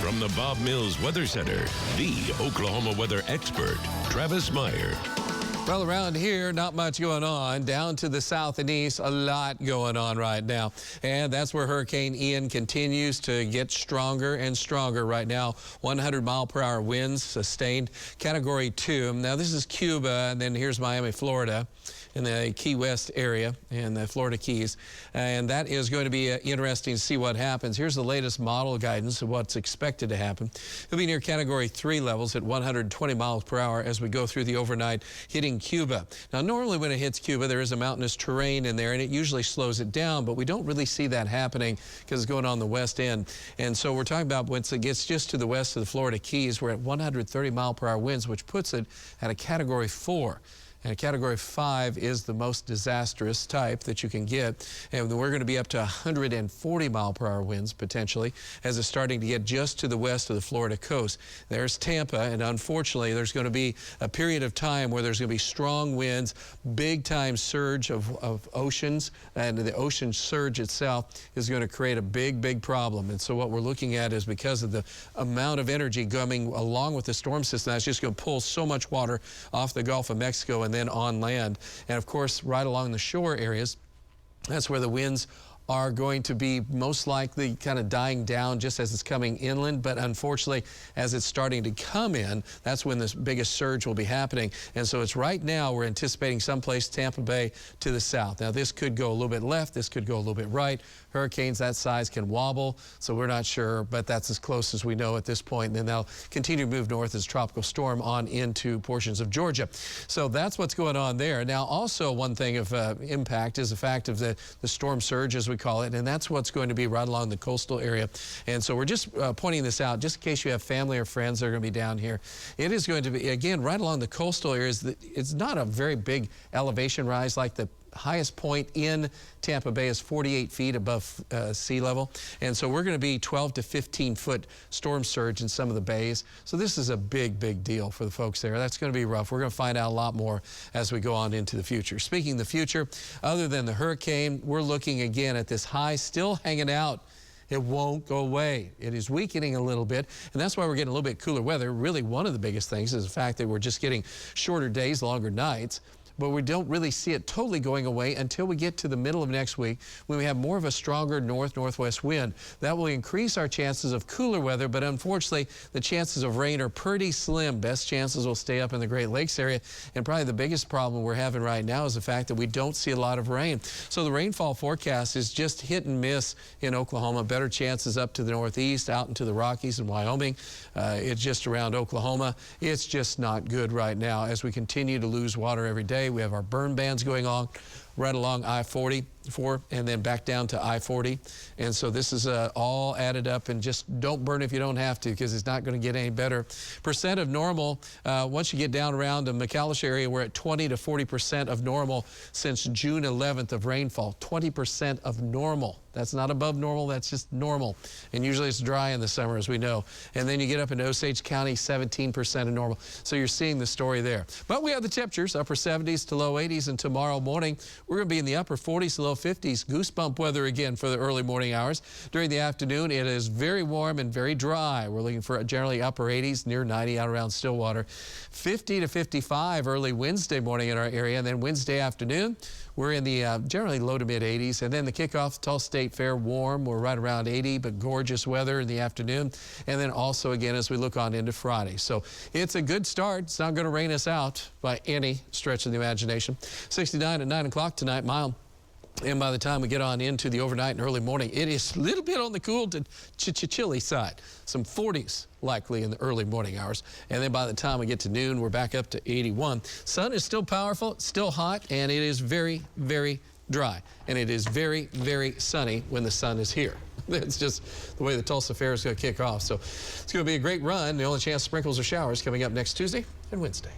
From the Bob Mills Weather Center, the Oklahoma weather expert, Travis Meyer. Well, around here, not much going on. Down to the south and east, a lot going on right now. And that's where Hurricane Ian continues to get stronger and stronger right now. 100-mile-per-hour winds sustained. Category 2. Now, this is Cuba, and then here's Miami, Florida, in the Key West area and the Florida Keys. And that is going to be interesting to see what happens. Here's the latest model guidance of what's expected to happen. It'll be near Category 3 levels at 120 miles per hour as we go through the overnight, hitting Cuba. Now, normally when it hits Cuba, there is a mountainous terrain in there, and it usually slows it down, but we don't really see that happening because it's going on the west end. And so we're talking about once it gets just to the west of the Florida Keys, we're at 130-mile-per-hour winds, which puts it at a Category 4. And a Category 5 is the most disastrous type that you can get. And we're going to be up to 140-mile-per-hour winds potentially as it's starting to get just to the west of the Florida coast. There's Tampa, and unfortunately there's going to be a period of time where there's going to be strong winds, big-time surge of oceans, and the ocean surge itself is going to create a big problem. And so what we're looking at is because of the amount of energy coming along with the storm system, that's just going to pull so much water off the Gulf of Mexico and then on land. And of course, right along the shore areas, that's where the winds are going to be most likely kind of dying down just as it's coming inland. But unfortunately, as it's starting to come in, that's when this biggest surge will be happening. And so it's right now we're anticipating someplace Tampa Bay to the south. Now, this could go a little bit left. This could go a little bit right. Hurricanes that size can wobble, so we're not sure, but that's as close as we know at this point. And then they'll continue to move north as a tropical storm on into portions of Georgia. So that's what's going on there. Now, also one thing of impact is the fact of the storm surge, as we call it, and that's what's going to be right along the coastal area. And so we're just pointing this out just in case you have family or friends that are going to be down here. It is going to be, again, right along the coastal areas. It's not a very big elevation rise. Like the highest point in Tampa Bay is 48 feet above sea level. And so we're going to be 12 to 15-foot storm surge in some of the bays. So this is a big deal for the folks there. That's going to be rough. We're going to find out a lot more as we go on into the future. Speaking of the future, other than the hurricane, we're looking again at this high still hanging out. It won't go away. It is weakening a little bit, and that's why we're getting a little bit cooler weather. Really, one of the biggest things is the fact that we're just getting shorter days, longer nights. But we don't really see it totally going away until we get to the middle of next week when we have more of a stronger north-northwest wind. That will increase our chances of cooler weather, but unfortunately, the chances of rain are pretty slim. Best chances will stay up in the Great Lakes area, and probably the biggest problem we're having right now is the fact that we don't see a lot of rain. So the rainfall forecast is just hit and miss in Oklahoma. Better chances up to the northeast, out into the Rockies and Wyoming. It's just around Oklahoma. It's just not good right now as we continue to lose water every day. We have our burn bans going on right along I-44 and then back down to I-40. And so this is all added up, and just don't burn if you don't have to because it's not going to get any better. Percent of normal, once you get down around the McAllister area, we're at 20 to 40% of normal since June 11th of rainfall. 20% of normal. That's not above normal, that's just normal. And usually it's dry in the summer, as we know. And then you get up into Osage County, 17% of normal. So you're seeing the story there. But we have the temperatures, upper 70s to low 80s, and tomorrow morning we're going to be in the upper 40s to low 50s. Goosebump weather again for the early morning hours. During the afternoon, it is very warm and very dry. We're looking for generally upper 80s, near 90 out around Stillwater. 50 to 55 early Wednesday morning in our area, and then Wednesday afternoon, we're in the generally low to mid 80s. And then the kickoff, Tulsa State Fair, warm. We're right around 80, but gorgeous weather in the afternoon. And then also again as we look on into Friday. So it's a good start. It's not going to rain us out by any stretch of the imagination. 69 at 9 o'clock tonight, mild. And by the time we get on into the overnight and early morning, it is a little bit on the cool to chilly side. Some 40s likely in the early morning hours. And then by the time we get to noon, we're back up to 81. Sun is still powerful, still hot, and it is very dry. And it is very sunny when the sun is here. It's just the way the Tulsa Fair is going to kick off. So it's going to be a great run. The only chance of sprinkles or showers coming up next Tuesday and Wednesday.